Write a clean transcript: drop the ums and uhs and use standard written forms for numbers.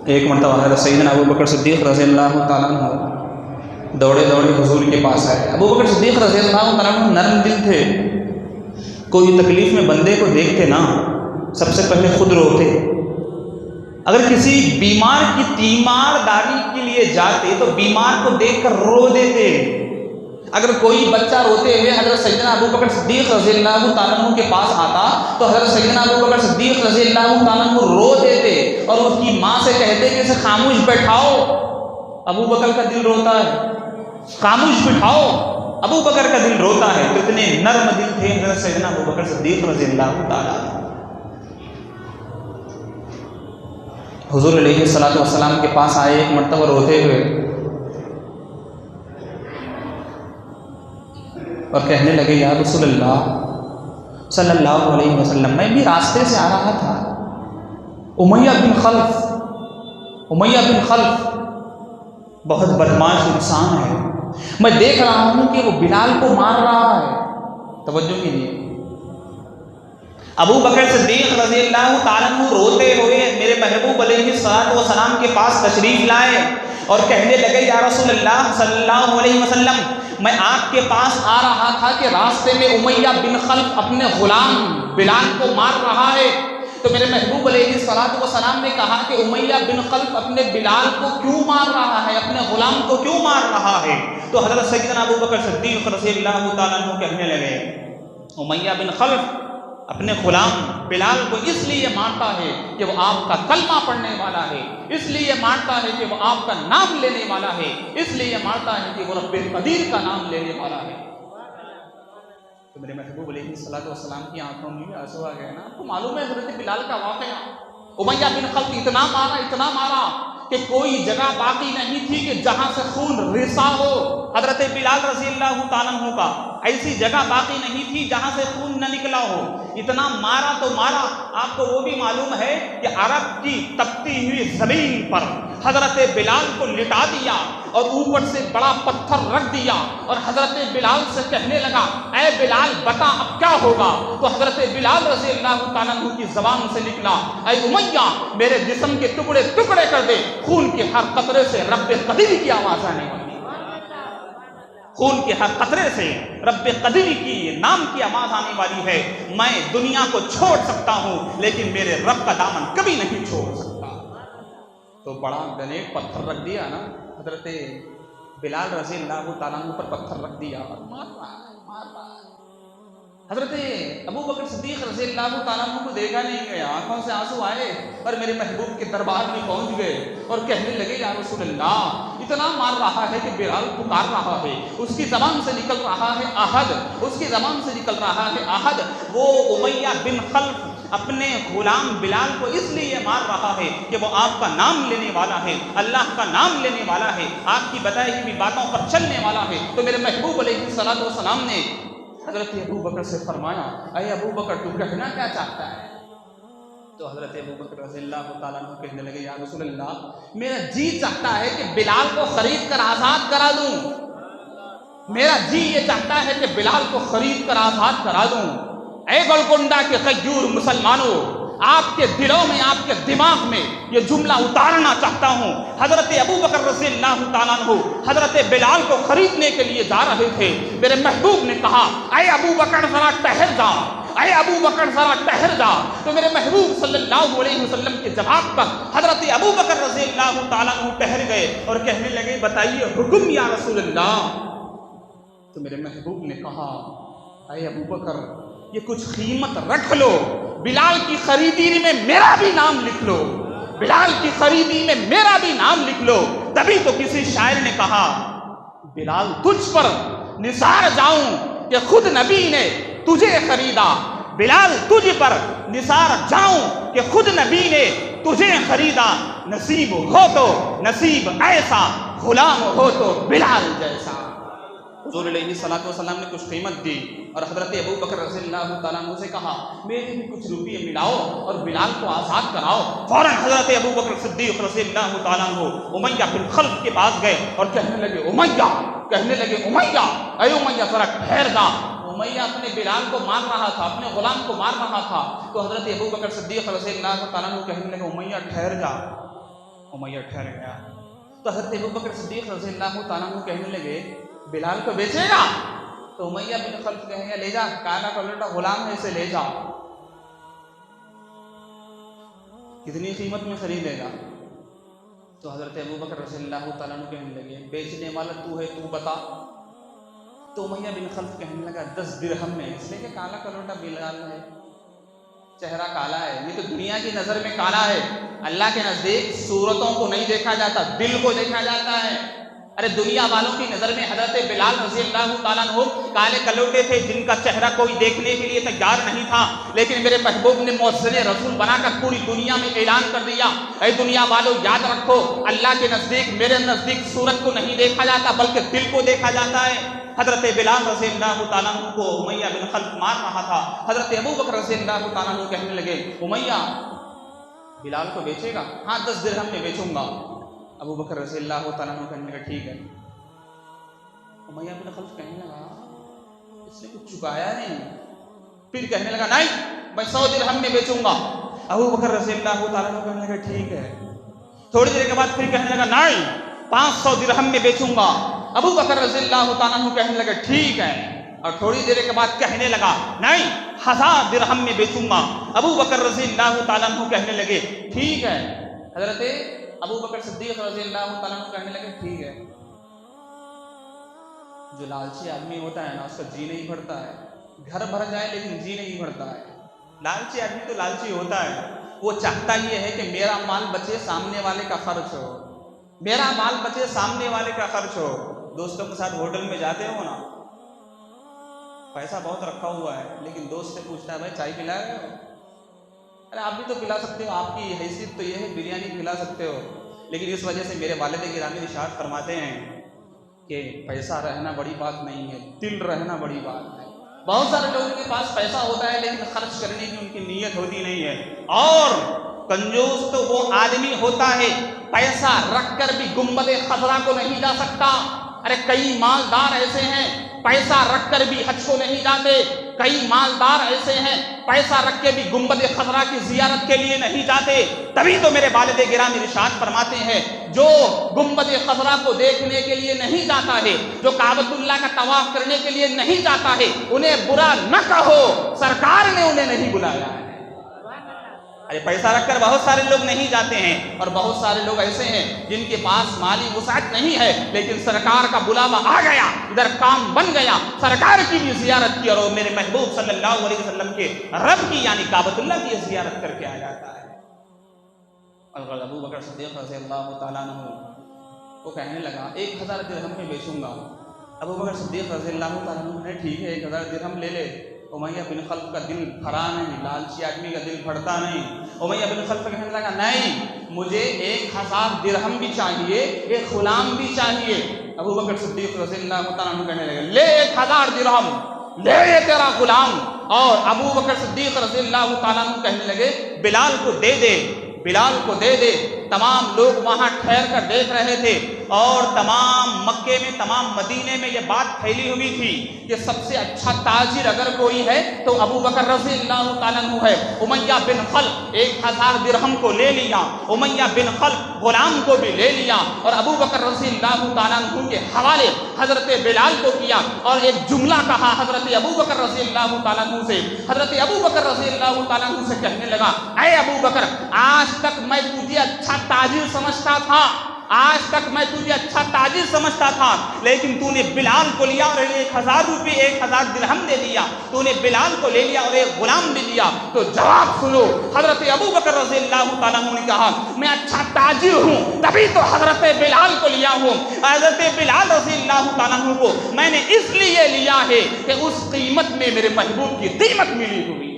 ایک مرتبہ حضرت سیدنا ابو بکر صدیق رضی اللہ تعالیٰ عنہ دوڑے دوڑے حضور کے پاس آئے۔ ابو بکر صدیق رضی اللہ تعالیٰ عنہ نرم دل تھے، کوئی تکلیف میں بندے کو دیکھتے نا سب سے پہلے خود روتے۔ اگر کسی بیمار کی تیمارداری کے لیے جاتے تو بیمار کو دیکھ کر رو دیتے۔ اگر کوئی بچہ روتے ہوئے حضرت سیدنا ابو بکر صدیق رضی اللہ تعالیٰ عنہ کے پاس آتا تو حضرت سیدنا ابو بکر صدیق رضی اللہ تعالیٰ عنہ رو دیتے اور اس کی ماں سے کہتے کہ اسے خاموش بیٹھاؤ، ابو بکر کا دل روتا ہے، خاموش بٹھاؤ، ابو بکر کا دل روتا ہے۔ تو اتنے نرم دل تھے حضرت سیدنا ابو بکر صدیق رضی اللہ تعالیٰ۔ حضور علیہ الصلوۃ والسلام کے پاس آئے ایک مرتبہ روتے ہوئے اور کہنے لگے یا رسول اللہ صلی اللہ علیہ وسلم، میں بھی راستے سے آ رہا تھا، امیہ بن خلف بہت بدماش انسان ہے، میں دیکھ رہا ہوں کہ وہ بلال کو مار رہا ہے۔ توجہ کیجیے، ابو بکر صدیق رضی اللہ تعالیٰ عنہ روتے ہوئے میرے محبوب علیہ الصلوۃ والسلام کے پاس تشریف لائے اور کہنے لگے یا رسول اللہ صلی اللہ علیہ وسلم، میں آپ کے پاس آ رہا تھا کہ راستے میں امیہ بن خلف اپنے غلام بلال کو مار رہا ہے۔ تو میرے محبوب علیہ الصلوۃ والسلام نے کہا کہ امیہ بن خلف اپنے بلال کو کیوں مار رہا ہے، اپنے غلام کو کیوں مار رہا ہے؟ تو حضرت سیدنا ابو بکر صدیق رضی اللہ تعالیٰ عنہ کہنے لگے امیہ بن خلف اپنے غلام بلال کو اس لیے مارتا ہے کہ وہ آپ کا کلمہ پڑھنے والا ہے، اس لیے مارتا ہے کہ وہ آپ کا نام لینے والا ہے، اس لیے مارتا ہے کہ وہ رب قدیر کا نام لینے والا ہے۔ تو میرے محبوب علیہ الصلوۃ والسلام کی آنکھوں میں آنسو آ گئے نا۔ آپ کو معلوم ہے حضرت بلال کا واقعہ، امیہ بن خلف اتنا مارا کہ کوئی جگہ باقی نہیں تھی کہ جہاں سے خون رسا ہو۔ حضرت بلال رضی اللہ تعالیٰ عنہ کا ایسی جگہ باقی نہیں تھی جہاں سے خون نہ نکلا ہو۔ اتنا مارا تو مارا، آپ کو وہ بھی معلوم ہے کہ عرب کی تپتی ہوئی زمین پر حضرت بلال کو لٹا دیا اور اوپر سے بڑا پتھر رکھ دیا اور حضرت بلال سے کہنے لگا اے بلال بتا اب کیا ہوگا؟ تو حضرت بلال رضی اللہ تعالیٰ عنہ کی زبان سے نکلا اے امیہ میرے جسم کے ٹکڑے ٹکڑے کر دے، خون کے ہر قطرے سے رب قدیر کی آواز آنے والی، خون کے ہر قطرے سے رب قدیر کی نام کی آواز آنے والی ہے۔ میں دنیا کو چھوڑ سکتا ہوں لیکن میرے رب کا دامن کبھی نہیں چھوڑ سکتا۔ تو بڑا گنیک پتھر رکھ دیا نا، حضرت بلال رضی اللہ تعالیٰ عنہ پر پتھر رکھ دیا اور مار رہا ہے۔ حضرت ابو بکر صدیق رضی اللہ تعالیٰ عنہ کو دیکھا نہیں گیا، آنکھوں سے آنسو آئے اور میرے محبوب کے دربار میں پہنچ گئے اور کہنے لگے یا رسول اللہ اتنا مار رہا ہے کہ بلال پکار رہا ہے، اس کی زبان سے نکل رہا ہے احد، اس کی زبان سے نکل رہا ہے احد۔ وہ امیہ بن خلف اپنے غلام بلال کو اس لیے مار رہا ہے کہ وہ آپ کا نام لینے والا ہے، اللہ کا نام لینے والا ہے، آپ کی بتائی ہوئی باتوں پر چلنے والا ہے۔ تو میرے محبوب علیہ الصلوۃ والسلام نے حضرت ابو بکر سے فرمایا اے ابو بکر تو کہنا کیا چاہتا ہے؟ تو حضرت ابو بکر رضی اللہ تعالیٰ عنہ کہنے لگے یا رسول اللہ میرا جی چاہتا ہے کہ بلال کو خرید کر آزاد کرا دوں، میرا جی یہ چاہتا ہے کہ بلال کو خرید کر آزاد کرا دوں۔ اے گولکنڈہ کے غیور مسلمانوں، آپ کے دلوں میں آپ کے دماغ میں یہ جملہ اتارنا چاہتا ہوں، حضرت ابو بکر رضی اللہ تعالیٰ عنہ حضرت بلال کو خریدنے کے لیے جا رہے تھے۔ میرے محبوب نے کہا اے ابو بکر ذرا ٹھہر جا، اے ابو بکر ذرا ٹھہر جا۔ تو میرے محبوب صلی اللہ علیہ وسلم کے جواب پر حضرت ابو بکر رضی اللہ تعالیٰ عنہ ٹھہر گئے اور کہنے لگے بتائیے حکم یا رسول اللہ۔ تو میرے محبوب نے کہا اے ابو بکر یہ کچھ قیمت رکھ لو، بلال کی خریدی میں میرا بھی نام لکھ لو، بلال کی خریدی میں میرا بھی نام لکھ لو۔ تبھی تو کسی شاعر نے کہا بلال تجھ پر نثار جاؤں کہ خود نبی نے تجھے خریدا، بلال تجھ پر نثار جاؤں کہ خود نبی نے تجھے خریدا، نصیب ہو تو نصیب ایسا، غلام ہو تو بلال جیسا۔ حضور علیہ الصلوۃ والسلام نے کچھ قیمت دی اور حضرت ابو بکر رضی اللہ تعالیٰ عنہ سے کہا میرے بھی کچھ روپیے ملاؤ اور بلال کو آزاد کراؤ۔ فوراً حضرت ابو بکر صدیق رضی اللہ تعالیٰ عنہ امیہ بن خلف کے پاس گئے اور کہنے لگے امیہ اے امیہ ذرا ٹھہر جا۔ امیہ اپنے بلال کو مار رہا تھا، اپنے غلام کو مار رہا تھا۔ تو حضرت ابو بکر صدیق رضی اللہ تعالیٰ عنہ کہنے لگے امیہ ٹھہر جا، امیہ ٹھہر گیا تو حضرت ابوبکر صدیق رضی اللہ تعالیٰ عنہ کہنے لگے بلال کو بیچے گا؟ تو امیہ بن خلف کہیں گے لے جا، کالا کلوٹا غلام ہے، اسے لے جا، کتنی قیمت میں خریدے گا؟ تو حضرت ابوبکر رضی اللہ تعالیٰ عنہ کہنے لگے بیچنے والا تو ہے، تو بتا۔ تو امیہ بن خلف کہنے لگا 10 درہم میں، اس لیے کہ کالا کلوٹا بلال ہے، چہرہ کالا ہے، یہ تو دنیا کی نظر میں کالا ہے، اللہ کے نزدیک صورتوں کو نہیں دیکھا جاتا، دل کو دیکھا جاتا ہے۔ ارے دنیا والوں کی نظر میں حضرت بلال رضی اللہ تعالیٰ عنہ کالے کلوٹے تھے جن کا چہرہ کوئی دیکھنے کے لیے تیار نہیں تھا، لیکن میرے محبوب نے مؤذن رسول بنا کر پوری دنیا میں اعلان کر دیا، اے دنیا والوں یاد رکھو اللہ کے نزدیک، میرے نزدیک صورت کو نہیں دیکھا جاتا بلکہ دل کو دیکھا جاتا ہے۔ حضرت بلال رضی اللہ تعالیٰ عنہ کو امیہ بن خلف مار رہا تھا، حضرت ابوبکر رضی اللہ تعالیٰ عنہ کہنے لگے امیہ بلال کو بیچے گا؟ ہاں 10 درہم میں بیچوں گا۔ ابوبکر رضی اللہ تعالیٰ عنہ کہنے لگا ٹھیک ہے۔ امیہ بن خلف کہنے لگا اس نے کچھ چکایا نہیں، پھر کہنے لگا نہیں میں 100 درہم میں بیچوں گا۔ ابوبکر رضی اللہ تعالیٰ عنہ کہنے لگا ٹھیک ہے۔ تھوڑی دیر کے بعد پھر کہنے لگا نہیں 500 درہم میں بیچوں گا۔ ابوبکر رضی اللہ تعالیٰ عنہ کہنے لگا ٹھیک ہے، اور تھوڑی دیر کے بعد کہنے لگا نہیں 1000 درہم میں بیچوں گا۔ ابوبکر رضی اللہ تعالیٰ عنہ کہنے لگے ٹھیک ہے۔ حضرت ابوبکر صدیق رضی اللہ تعالیٰ عنہ کہنے لگے ٹھیک ہے۔ جو لالچی آدمی ہوتا ہے نا اس کا جی نہیں بھرتا ہے، گھر بھر جائے لیکن جی نہیں بھرتا ہے۔ لالچی آدمی تو لالچی ہوتا ہے، وہ چاہتا یہ ہے کہ میرا مال بچے سامنے والے کا خرچ ہو، میرا مال بچے سامنے والے کا خرچ ہو۔ دوستوں کے ساتھ ہوٹل میں جاتے ہو نا، پیسہ بہت رکھا ہوا ہے لیکن دوست سے پوچھتا ہے بھائی چائے پلا رہے ہو؟ ارے آپ بھی تو پلا سکتے ہو، آپ کی حیثیت تو یہ ہے بریانی کھلا سکتے ہو، لیکن اس وجہ سے میرے والد گرامی ارشاد فرماتے ہیں کہ پیسہ رہنا بڑی بات نہیں ہے، دل رہنا بڑی بات ہے۔ بہت سارے لوگوں کے پاس پیسہ ہوتا ہے لیکن خرچ کرنے کی ان کی نیت ہوتی نہیں ہے۔ اور کنجوس تو وہ آدمی ہوتا ہے پیسہ رکھ کر بھی گنبد خضرا کو نہیں جا سکتا۔ ارے کئی مالدار ایسے ہیں پیسہ رکھ کر بھی حج کو نہیں جاتے، کئی مالدار ایسے ہیں پیسہ رکھ کے بھی گنبد خضرا کی زیارت کے لیے نہیں جاتے۔ تبھی تو میرے والد گرامی ارشاد فرماتے ہیں جو گنبد خضرا کو دیکھنے کے لیے نہیں جاتا ہے، جو کعبۃ اللہ کا طواف کرنے کے لیے نہیں جاتا ہے، انہیں برا نہ کہو، سرکار نے انہیں نہیں بلایا ہے۔ پیسہ رکھ کر بہت سارے لوگ نہیں جاتے ہیں، اور بہت سارے لوگ ایسے ہیں جن کے پاس مالی وسعت نہیں ہے لیکن سرکار کا بلاوا آ گیا، ادھر کام بن گیا، سرکار کی بھی زیارت کی، اور میرے محبوب صلی اللہ علیہ وسلم کے رب کی یعنی کعبۃ اللہ کی زیارت کر کے آ جاتا ہے۔ ابوبکر صدیق رضی اللہ تعالیٰ عنہ وہ کہنے لگا 1000 درہم میں بیچوں گا۔ ابوبکر صدیق رضی اللہ تعالیٰ عنہ نے ٹھیک ہے 1000 درہم لے لے۔ امیہ بن خلف کا دل بھرا نہیں، لالچی آدمی کا دل بھرتا نہیں۔ امیہ بن خلف کہنے لگا نہیں مجھے 1000 درہم بھی چاہیے، ایک غلام بھی چاہیے۔ ابوبکر صدیق رضی اللہ تعالیٰ عنہ کہنے لگے لے 1000 درہم، لے یہ تیرا غلام۔ اور ابوبکر صدیق رضی اللہ تعالیٰ عنہ کہنے لگے بلال کو دے دے، بلال کو دے دے۔ تمام لوگ وہاں ٹھہر کر دیکھ رہے تھے، اور تمام مکے میں، تمام مدینے میں یہ بات پھیلی ہوئی تھی کہ سب سے اچھا تاجر اگر کوئی ہے تو ابوبکر رضی اللہ تعالیٰ عنہ ہے۔ امیہ بن خلف 1000 درہم کو لے لیا، امیہ بن خلف غلام کو بھی لے لیا، اور ابوبکر رضی اللہ تعالیٰ عنہ کے حوالے حضرت بلال کو کیا، اور ایک جملہ کہا حضرت ابوبکر رضی اللہ تعالیٰ عنہ سے۔ حضرت ابوبکر رضی اللہ تعالیٰ عنہ سے کہنے لگا اے ابوبکر آج تک میں تجھے اچھا تاجر سمجھتا تھا، آج تک میں تجھے اچھا تاجر سمجھتا تھا، لیکن تو نے بلال کو لیا اور 1000 روپے 1000 درہم دے دیا، تو نے بلال کو لے لیا اور ایک غلام بھی دیا۔ تو جواب سنو، حضرت ابوبکر رضی اللہ تعالیٰ عنہ نے کہا میں اچھا تاجر ہوں تبھی تو حضرت بلال کو لیا ہوں۔ حضرت بلال رضی اللہ تعالیٰ عنہ کو میں نے اس لیے لیا ہے کہ اس قیمت میں میرے محبوب کی قیمت ملی ہوئی۔